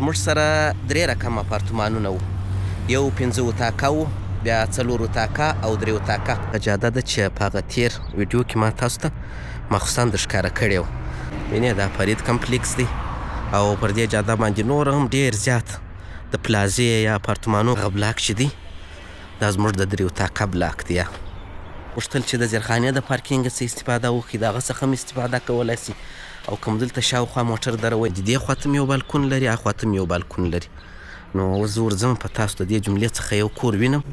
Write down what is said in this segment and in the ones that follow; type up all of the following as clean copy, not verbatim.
موږ سره درې رقم اپارتمانونه وو، یو 15 اتاقه وو، بیا 4 اتاقه او 3 اتاقه. جاده ده چې په هغه تیر ویډیو کې ما تاسو ته مخصوصا درښکاره کړې وه. وینې دا فرید کمپلیکس دی او پر دې جاده باندې نور هم ډېر زیات د پلازې یا اپارتمانو هغه بلاک چې دی دا زموږ د 3 اتاقه بلاک دی. غوښتل چې د زیرخانې د پارکینګ څخه استفاده وکړي، د هغه څخه هم استفاده کولی سي. او کوم دلته شاوخوا موټر دروي، د دې خواته هم یو بالکون لري، هاخواته هم یو بالکون لري. نو اوس زه ورځم په تاسو د دې جملې څخه یو کور وینم،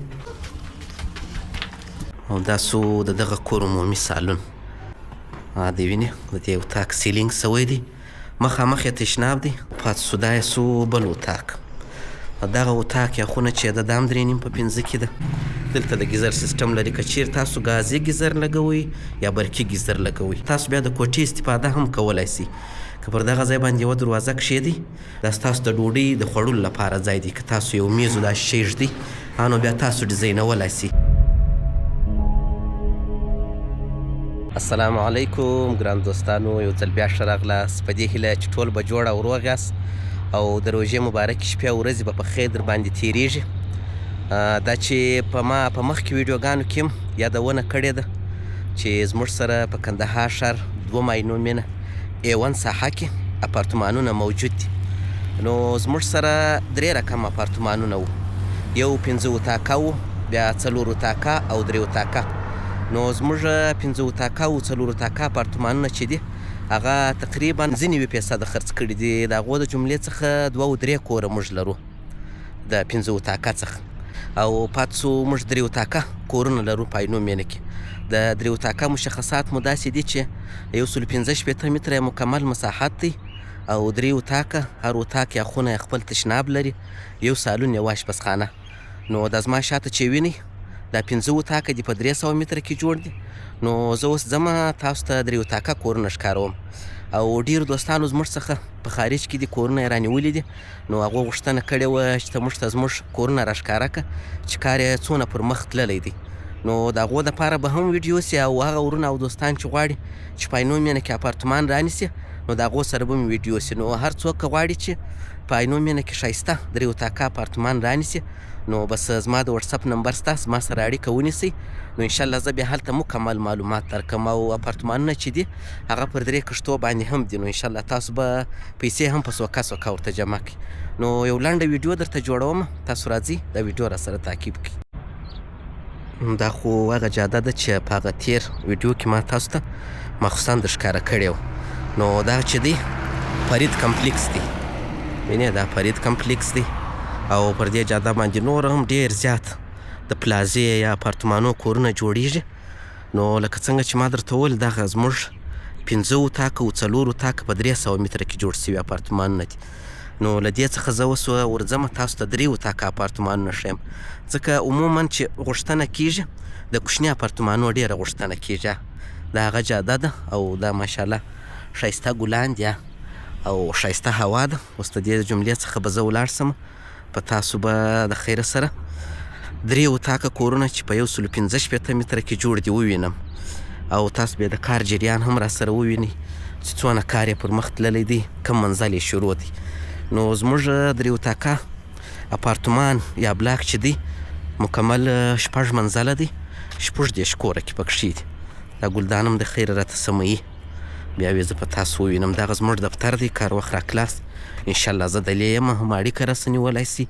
او دا سو د دغه کور عمومي سالون. دی وینې د دې اتاق سیلینګ سوی دی، مخامخ یې تشناب دی، پاتې سو دا یې سو بل اتاق. دغه اتاق یا خونه چې د دام 3.5 په 15 کې ده. دلته د ګیزر سیستم لري، که چیرې تاسو ګازي ګیزر لګوئ یا برقي ګیزر لګوئ، تاسو بیا د کوټې استفاده هم کولی سي. که پر دغه ځای باندې یوه دروازه کښېدئ، دا ستاسو د ډوډۍ د خوړلو لپاره ځای دی. که تاسو یو میز دا شیشې ږدئ، نو بیا تاسو ډیزاینولی سي. السلام علیکم ګران دوستانو، یو ځل بیا ښه راغلاست. په دې هیله چې ټول به جوړ او روغ یاست او د روژې مبارکې شپې او ورځې به په خیر در باندې تېرېږي. دا چې ما په مخکې ویډیوګانو کې هم یادونه کړې ده چې زموږ سره په کندهار ښار 2 ماینو مینه A1 ساحه کې اپارتمانونه موجود دي. نو زموږ سره 3 رقم اپارتمانونه وو، یو 15 اتاقه وو، بیا 4 اتاقه او 3 اتاقه. نو زموږ 15 اتاقه او 4 اتاقه اپارتمانونه چې دي هغه تقریبا 90% خرڅ کړي دي. د هغو د جملې څخه 2 او 3 کوره موږ لرو د 15 اتاقه څخه، او پاتې سو موږ 3 اتاقه کورونه لرو په عینو مینه کې. د 3 اتاقه مشخصات مو داسې دي چې 115 متره مکمل مساحت دی، او 3 اتاقه هر اتاق یا خونه خپل تشناب لري، یو سالون یو اشپزخانه. نو دا زما شاته چې وینئ دا 15 اتاقه دي په 300 متره کې جوړ دي. نو زه اوس ځمه تاسو ته 3 اتاقه کورونه ښکاروم، او ډېرو دوستانو زموږ څخه په خارج کې دي کورونه یې رانیولي دي. نو هغو غوښتنه کړې وه چې ته موږ ته زموږ کورونه راښکاره کړه چې کار یې څونه پر مخ تللی دی. نو د هغو دپاره به هم ویډیو سي، او هغه ورونه او دوستان چې غواړي چې په عینو مینه کې اپارتمان رانیسي، نو د هغو سره به مې ویډیو سي. نو هر څوک که غواړي چې په عینو مینه کې ښایسته 3 اتاقه اپارتمان رانیسي، نو بس زما د وټساپ نمبر شته، زما سره اړیکه ونیسئ. نو انشاءالله زه بیا هلته مکمل معلومات درکړم، او اپارتمانونه چې دي هغه پر 3 کښتو باندې هم دي. نو انشاءالله تاسو به پیسې هم په سوکه سوکه ورته جمع کړئ. نو یو لنډه ویډیو درته جوړوم، تاسو راځئ دا ویډیو را سره تعقیب کړئ. دا خو هغه جاده ده چې په هغه تیر ویډیو کې ما تاسو ته مخصوصا درښکاره کړې وه. نو دا چې دی فرید کمپلیکس دی، وینې دا فرید کمپلیکس دی، او پر دې جاده باندې نور هم ډېر زیات د پلازې یا اپارتمانو کورونه جوړیږي. نو لکه څنګه چې ما درته وویل دغه زموږ 15 اتاقه او 4 اتاقه په 300 متره کې جوړ سوي اپارتمانونه دي. نو له دې څخه زه اوس ورځم تاسو ته 3 اتاقه اپارتمانونه ښیم، ځکه عموما چې غوښتنه کېږي د کوچني اپارتمانو ډېره غوښتنه کېږي. د هغه جاده ده، او دا ماشاءالله ښایسته ګلان دي او ښایسته هوا ده. اوس د دې جملې څخه به زه ولاړ سم، په تاسو به د خیره سره 3 اتاقه کورونه چې په 115 متره کې جوړ دي ووینم، او تاسو بیا د کار جریان هم را سره ووینئ چې څونه کار یې پر مخ تللی دی، کم منزل یې شروع دی. نو زموږ 3 اتاقه اپارتمان یا بلاک چې دی مکمل 6 منزله دی، 16 کوره کې پکښې دي. دا ګلدان هم د خیره راته سموي، بیا یې زه په تاسو ووینم. دغه زموږ دفتر دی، کار وخت راکلاست. انشاءالله زه دلې یم، هم اړیکه راسه نیولی سي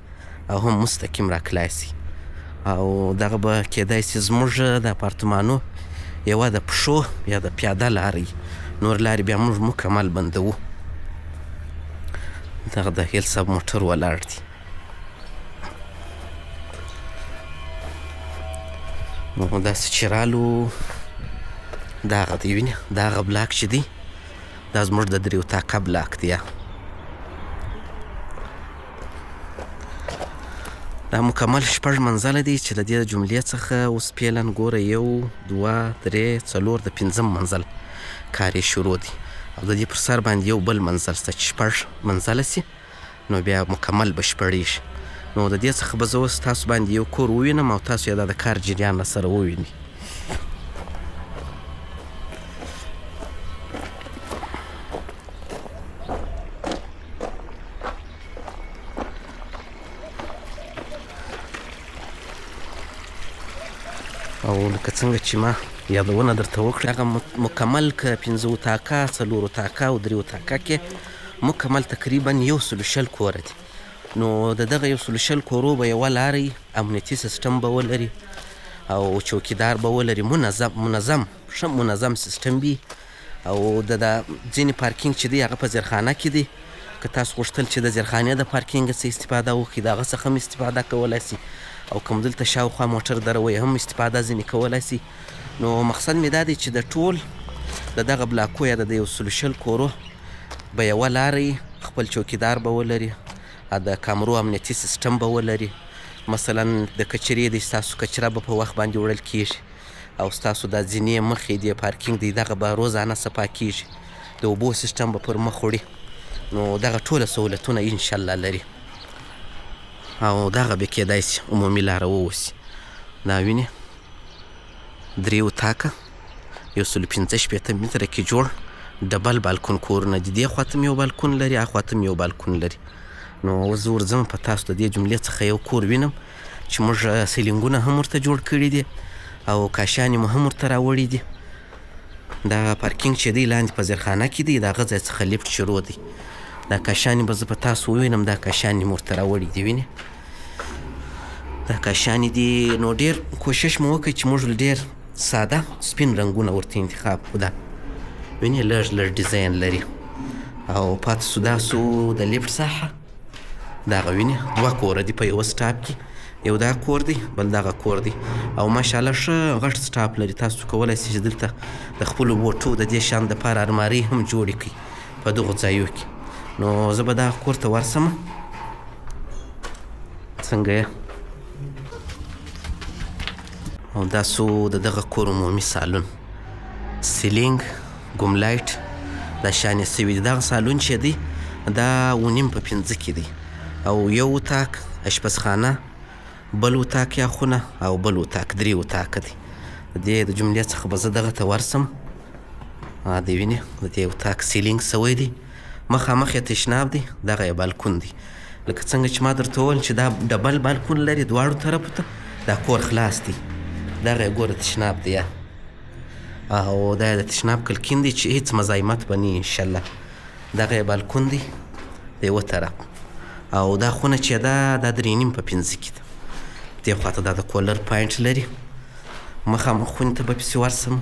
او هم مستقیم راکلای سي. او دغه به کیدای سي زموږ د اپارتمانو یوه د پښو یا د پیاده لارې، نور لارې بیا موږ مکمل بندوو. دغه د هیل صاحب موټر ولاړ دی. نو داسې چې رالو دغه دی، وینې دغه بلاک چې دی دا زموږ د 3 اتاقه بلاک دی. دا مکمل 6 منزله دی چې له دې جملې څخه اوس فعلا ګوره 1 2 3 4 د 5م منزل کار یې شروع دی، او د دې پر سر باندې یو بل منزل شته چې 6 منزله سي، نو بیا مکمل بشپړېږي. نو د دې څخه به زه اوس تاسو باندې یو کور ووینم، او تاسو یې دا د کار جریان را سره ووینئ. او لکه څنګه چې ما یادونه درته وکړه هغه مکمل که 15 اتاقه 4 اتاقه او 3 اتاقه کې مکمل تقریبا 120 کوره دي. نو د دغه 120 کورو به یوه لارې امنیتي سیستم به ولري او چوکیدار به ولري، منظم ښه منظم سیستم وي. او د ځینې پارکینګ چې دی هغه په زیرخانه کې دی. که تاسو غوښتل چې د زیرخانې د پارکینګ څخه استفاده وکړئ د هغه څخه هم استفاده کولی سي، او کوم دلته شاوخوا موټر دروئ هم استفاده ځینې کولی سي. نو مقصد مې دا دی چې د ټول د دغه بلاکو یا د 120 کورو به یوه لارې خپل چوکیدار به ولري، د کامرو امنیتي سیستم به ولري. مثلا د کچرې دی ستاسو کچره به په وخت باندې وړل کیږي، او ستاسو د زینې مخې دی پارکینګ دی دغه به روزانه صفا کیږي، د اوبو سیستم به پر مخ وړي. نو دغه ټوله سهولتونه انشاءالله لري، او دغه به کیدای سي عمومي لاره واوسي. دا وینې 3 اتاقه 115 متره کې جوړ ډبل بالکون کورونه دي. دې خواته یو بالکون لري، اخواته یو بالکون لري. نو اوس زه ورځم په تاسو د دې جملې څخه یو کور وینم چې موږ سیلینګونه هم ورته جوړ کړي دي او کاشانې مو هم ورته راوړي دي. دا پارکینګ چې دی لاندې په زیرخانه کې دی، د هغه ځای څخه لیفټ شروع دی. دا کاشانې به زه په تاسو ووینم، دا کاشانې مو ورته راوړي دي. وینې دا کاشانې دي. نو ډېر کوشش مو وکړئ چې موږ ډېر ساده سپین رنګونه ورته انتخاب کړو. دا وینې لږ ډیزاین لري. او پاتې سو دا سو د لیفټ ساحه. دغه وینې 2 کوره دي په یوه سټاپ کې، یو دا کور دی بل دغه کور دی، او ماشاءالله ښه غټ سټاپ لري. تاسو کولی سئ چې دلته د خپلو بوټو د دې شیانو دپاره المارۍ هم جوړې کړئ په دغو ځایو کې. نو زه به دغه کور ته ورسم. څنګه یې؟ او دا سو د دغه کور عمومي سالون، سیلینګ ګوملایټ دا شانې سوي دي. دغه سالون چې دی دا 9.5 په 15 کې دی، او یو اتاق اشپزخانه، بل اتاق یا خونه، او بل اتاق 3 اتاق دی. د جملې څخه به زه دغه ته ورسم. د وینې د دې اتاق سیلینګ سوی دی، مخامخ یې تشناب دی، دغه یې بالکون دی. لکه څنګه چې ما درته وویل چې دا ډبل بالکون لري دواړو طرفو ته. دا کور خلاص دی، دغه یې ګوره تشناب دی، او دا د تشناب کلکین دی چې هیڅ مزاحمت به نه انشاءالله. دغه یې بالکون دی د یوه طرف، او دا خونه چې ده دا 3.5 په 15 کې ده. دې خواته دا د کولر پاینټ لري. مخامخ خونې ته به پسې ورسم.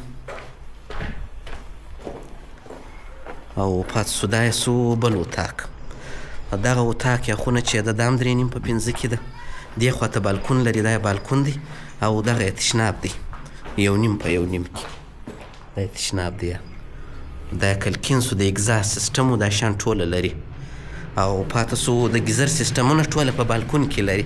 او پاتې سو دا یې سو بل اتاق. دغه اتاق یا خونه چې ده دا هم 3.5 په 15 کې ده. دې خواته بالکون لري، دا یې بالکون دی، او دغه یې تشناب دی 1.5 په 1.5 کې. دا یې تشناب دی. دا یې کلکین سو د اګزاست سیسټم و دا شیان ټوله لري. او پاتې سو د ګیزر سیسټمونه ټوله په بالکون کې لري.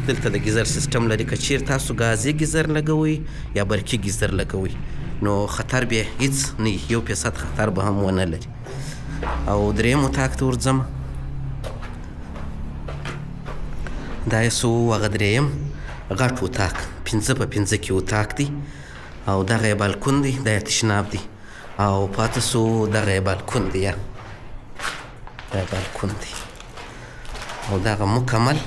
دلته د ګیزر سیسټم لري. که چیرې تاسو ګازي ګیزر لګوئ یا برقي ګیزر لګوئ نو خطر بیا هیڅ نه وي، 1% خطر به هم ونه لري. او 3 اتاق ته ورځم. دا یې سو هغه 3 غټ اتاق 15 په 15 کې اتاق دی، او دغه یې بالکون دی، دا یې تشناب دی. او پاتې سو دغه یې بالکون دی، دا یې بالکون دی. او دغه مکمل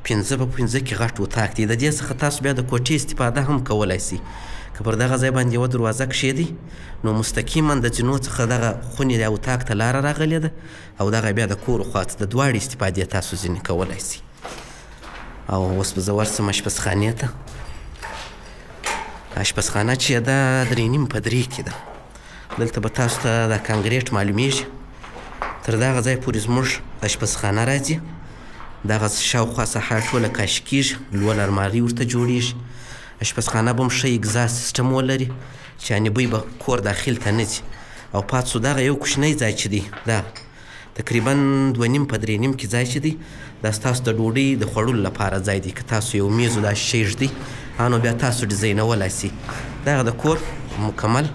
15 په 15 کې غټ اتاق دی. د دې څخه تاسو بیا د کوټې استفاده هم کولی سئ. که پر دغه ځای باندې یوه دروازه کښېدئ نو مستقیما د زینو څخه دغه خونې یا اتاق ته لاره راغلې ده، او دغه بیا د کور خواته د دواړې استفادې تاسو ځینې کولی سئ. او اوس به زه ورسم اشپزخانې ته. اشپزخانه چې ده 3.5 په 3 کې ده. دلته به تاسو ته د کانکریټ معلومیږي. تر دغه ځای پورې زموږ اشپزخانه راځي. دغه شاوخوا ساحه ټوله کاشي کېږي، لوړ المارۍ ورته جوړېږي. اشپزخانه به هم ښه اګزاست سیسټم ولري چې یعنې بوی به کور داخل ته نه ځي. او پاتې سو دغه یو کوچنی ځای چې دی دا تقریبا 2.5 په 3.5 کې ځای چې دی دا ستاسو د ډوډۍ د خوړلو لپاره ځای دی. که تاسو یو میز و داسې شی ږدئ نو بیا تاسو ډیزاینولی سئ. دغه د کور مکمل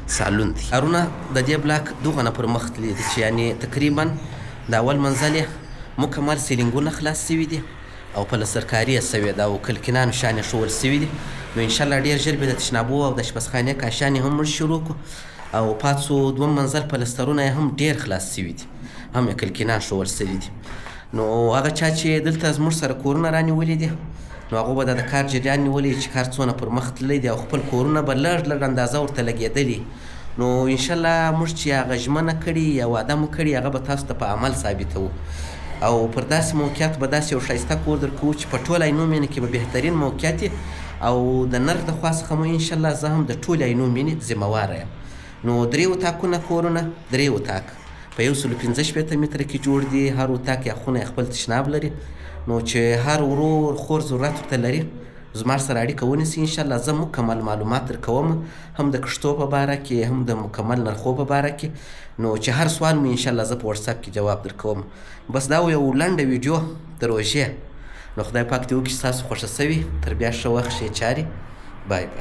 سالون دی. کارونه د دې بلاک دغه نه پر مخ تللي دي چې یعنې تقریبا د اول منزل یې مکمل سیلینګونه خلاص سوي دي، او پلسترکاري یې سوې ده، او کلکینانو شیان یې ښوول سوي دي. نو انشاءالله ډېر ژر به د تشنابو او د اشپزخانې کاشانې هم موږ شروع کړو. او پاتې سو 2 منزل پلسترونه یې هم ډېر خلاص سوي دي، هم یې کلکینان ښوول سوي دي. نو هغه چا چې دلته زموږ سره کورونه رانیولي دي نو هغو به دا د کار جریان نیولی چې کار څونه پر مخ تللی دی او خپل کورونه به لږ لږ اندازه ورته لګېدلي. نو انشاءالله موږ چې هغه ژمنه کړې یا واده مو کړي هغه به تاسو ته په عمل ثابتوو او پر داسې موقعیت به داسې یو ښایسته کور درکوو چې په ټول عینو مینې کې به بهترین موقعیت وي او د نرخ د خوا څخه مو انشاءالله زه هم د ټولې عینو مینې ذمهواره یم. نو 3 اتاقونه کورونه 3 اتاق په 115 متره کې جوړ دي. هر اتاق یا خونه خپل تشناب لري. نو چې هر ورور خور ضرورت ورته لري زما سره اړیکه ونیسي انشاءالله زه مکمل معلومات درکوم هم د کښتو په باره کې هم د مکمل نرخو په باره کې. نو چې هر سوال مو انشاءالله زه په واتساپ کې جواب درکوم. بس دا یو لنډه ویډیو د روژې. نو خدای پاک دې وکړي ستاسو خوښه سوي. تر بیا ښه وخت ښې چارې. بای بای.